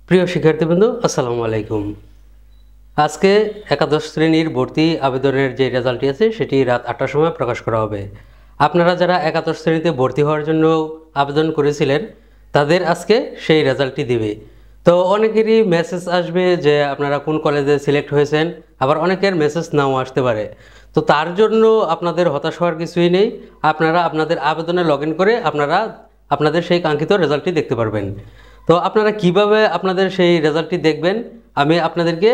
প্রিয় শিক্ষার্থীবৃন্দ, আসসালামু আলাইকুম। আজকে একাদশ শ্রেণীর ভর্তি আবেদনের যে রেজাল্টটি আছে সেটি রাত ৮টার সময় প্রকাশ করা হবে। আপনারা যারা একাদশ শ্রেণীতে ভর্তি হওয়ার জন্য আবেদন করেছিলেন তাদের আজকে সেই রেজাল্টটি দিবে। তো অনেকেরই মেসেজ আসবে যে আপনারা কোন কলেজে সিলেক্ট হয়েছেন, আবার অনেকের মেসেজ নাও আসতে পারে। তো তার জন্য আপনাদের হতাশ হওয়ার কিছুই নেই। আপনারা আপনাদের আবেদনে লগ ইন করে আপনারা আপনাদের সেই কাঙ্ক্ষিত রেজাল্টটি দেখতে পারবেন। তো আপনারা কিভাবে আপনাদের সেই রেজাল্টটি দেখবেন আমি আপনাদেরকে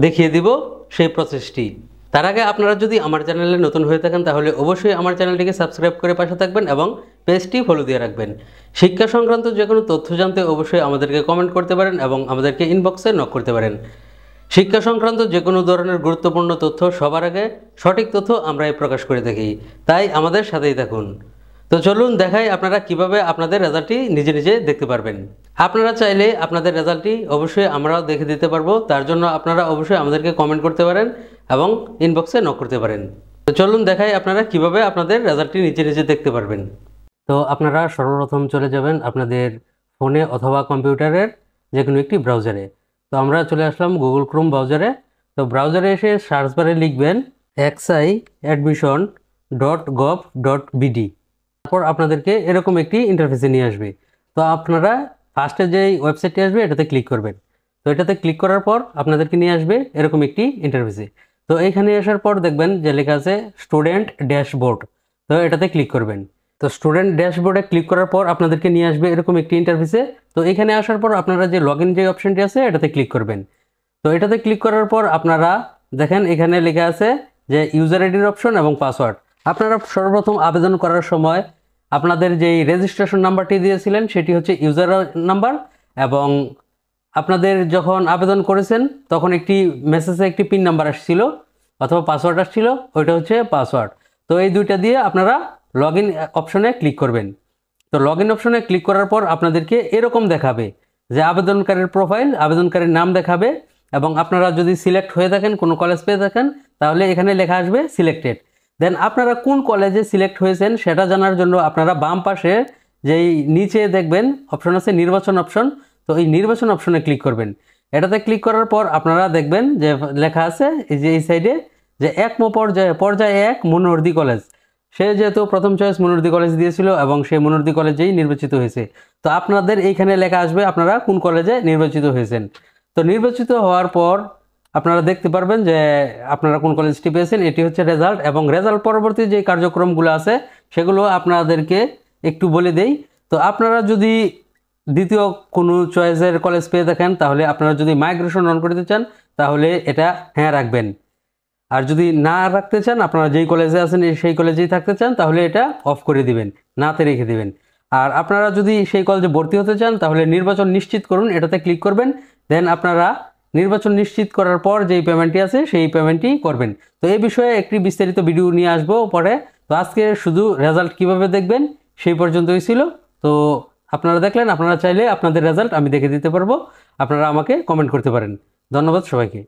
দেখিয়ে দিব সেই প্রসেসটি। তার আগে আপনারা যদি আমার চ্যানেলে নতুন হয়ে থাকেন তাহলে অবশ্যই আমার চ্যানেলটিকে সাবস্ক্রাইব করে পাশে থাকবেন এবং পেজটি ফলো দিয়ে রাখবেন। শিক্ষা সংক্রান্ত যে কোনো তথ্য জানতে অবশ্যই আমাদেরকে কমেন্ট করতে পারেন এবং আমাদেরকে ইনবক্সে নক করতে পারেন। শিক্ষা সংক্রান্ত যে কোনো ধরনের গুরুত্বপূর্ণ তথ্য সবার আগে সঠিক তথ্য আমরাই প্রকাশ করে থাকি, তাই আমাদের সাথেই থাকুন। তো চলুন দেখাই আপনারা কিভাবে আপনাদের রেজাল্টটি নিজে নিজে দেখতে পারবেন। আপনারা চাইলে আপনাদের রেজাল্টটি অবশ্যই আমরাও দেখে দিতে পারবো, তার জন্য আপনারা অবশ্যই আমাদেরকে কমেন্ট করতে পারেন এবং ইনবক্সে নক করতে পারেন। তো চলুন দেখাই আপনারা কিভাবে আপনাদের রেজাল্টটি নিজে নিজে দেখতে পারবেন। তো আপনারা সর্বপ্রথম চলে যাবেন আপনাদের ফোনে অথবা কম্পিউটারের যে কোনো একটি ব্রাউজারে। তো আমরা চলে আসলাম গুগল ক্রোম ব্রাউজারে। তো ব্রাউজারে এসে সার্চ বারে লিখবেন xiadmission.gov.bd। তারপর আপনাদেরকে এরকম একটি ইন্টারফেসে নিয়ে আসবে। তো আপনারা ফার্স্টে যেই ওয়েবসাইটটি আসবে এটাতে ক্লিক করবেন। তো এটাতে ক্লিক করার পর আপনাদেরকে নিয়ে আসবে এরকম একটি ইন্টারফেসে। তো এইখানে আসার পর দেখবেন যে লেখা আছে স্টুডেন্ট ড্যাশবোর্ড। তো এটাতে ক্লিক করবেন। তো স্টুডেন্ট ড্যাশবোর্ডে ক্লিক করার পর আপনাদেরকে নিয়ে আসবে এরকম একটি ইন্টারফেসে। তো এখানে আসার পর আপনারা যে লগ ইন যে অপশনটি আছে এটাতে ক্লিক করবেন। তো এটাতে ক্লিক করার পর আপনারা দেখেন এখানে লেখা আছে যে ইউজার আইডির অপশন এবং পাসওয়ার্ড। আপনারা সর্বপ্রথম আবেদন করার সময় আপনাদের যেই রেজিস্ট্রেশন নাম্বারটি দিয়েছিলেন সেটি হচ্ছে ইউজার নাম্বার, এবং আপনাদের যখন আবেদন করেছেন তখন একটি মেসেজে একটি পিন নাম্বার আসছিল অথবা পাসওয়ার্ড আসছিল, ওইটা হচ্ছে পাসওয়ার্ড। তো এই দুইটা দিয়ে আপনারা লগ ইন অপশনে ক্লিক করবেন। তো লগ ইন অপশনে ক্লিক করার পর আপনাদেরকে এরকম দেখাবে যে আবেদনকারীর প্রোফাইল, আবেদনকারীর নাম দেখাবে, এবং আপনারা যদি সিলেক্ট হয়ে থাকেন, কোনো কলেজ পেয়ে থাকেন, তাহলে এখানে লেখা আসবে সিলেক্টেড। দেন আপনারা কোন কলেজে সিলেক্ট হয়েছেন সেটা জানার জন্য আপনারা বাম পাশে যেই নিচে দেখবেন অপশন আছে নির্বাচন অপশন। তো এই নির্বাচন অপশনে ক্লিক করবেন। এটাতে ক্লিক করার পর আপনারা দেখবেন যে লেখা আছে এই যে এই সাইডে যে পর্যায়ে 1 মনোহরদী কলেজ। সে যেহেতু প্রথম চয়েস মনোহরদী কলেজ দিয়েছিল এবং সে মনোহরদী কলেজেই নির্বাচিত হয়েছে। তো আপনাদের এইখানে লেখা আসবে আপনারা কোন কলেজে নির্বাচিত হয়েছেন। তো নির্বাচিত হওয়ার পর আপনারা দেখতে পারবেন যে আপনারা কোন কলেজটি পেয়েছেন। এটি হচ্ছে রেজাল্ট, এবং রেজাল্ট পরবর্তী যে কার্যক্রমগুলো আছে সেগুলো আপনাদেরকে একটু বলে দেই। তো আপনারা যদি দ্বিতীয় কোনো চয়েসের কলেজ পেয়ে থাকেন তাহলে আপনারা যদি মাইগ্রেশন অন করতে চান তাহলে এটা হ্যাঁ রাখবেন, আর যদি না রাখতে চান, আপনারা যেই কলেজে আছেন সেই কলেজেই থাকতে চান, তাহলে এটা অফ করে দিবেন, নাতে রেখে দিবেন। আর আপনারা যদি সেই কলেজে ভর্তি হতে চান তাহলে নির্বাচন নিশ্চিত করুন, এটাতে ক্লিক করবেন। দেন আপনারা নির্বাচন নিশ্চিত করার পর যেই পেমেন্টটি আছে সেই পেমেন্টই করবেন। তো এই বিষয়ে একটি বিস্তারিত ভিডিও নিয়ে আসবো পরে। তো আজকে শুধু রেজাল্ট কিভাবে দেখবেন সেই পর্যন্তই ছিল। তো আপনারা দেখলেন, আপনারা চাইলে আপনাদের রেজাল্ট আমি দেখে দিতে পারবো। আপনারা আমাকে কমেন্ট করতে পারেন। ধন্যবাদ সবাইকে।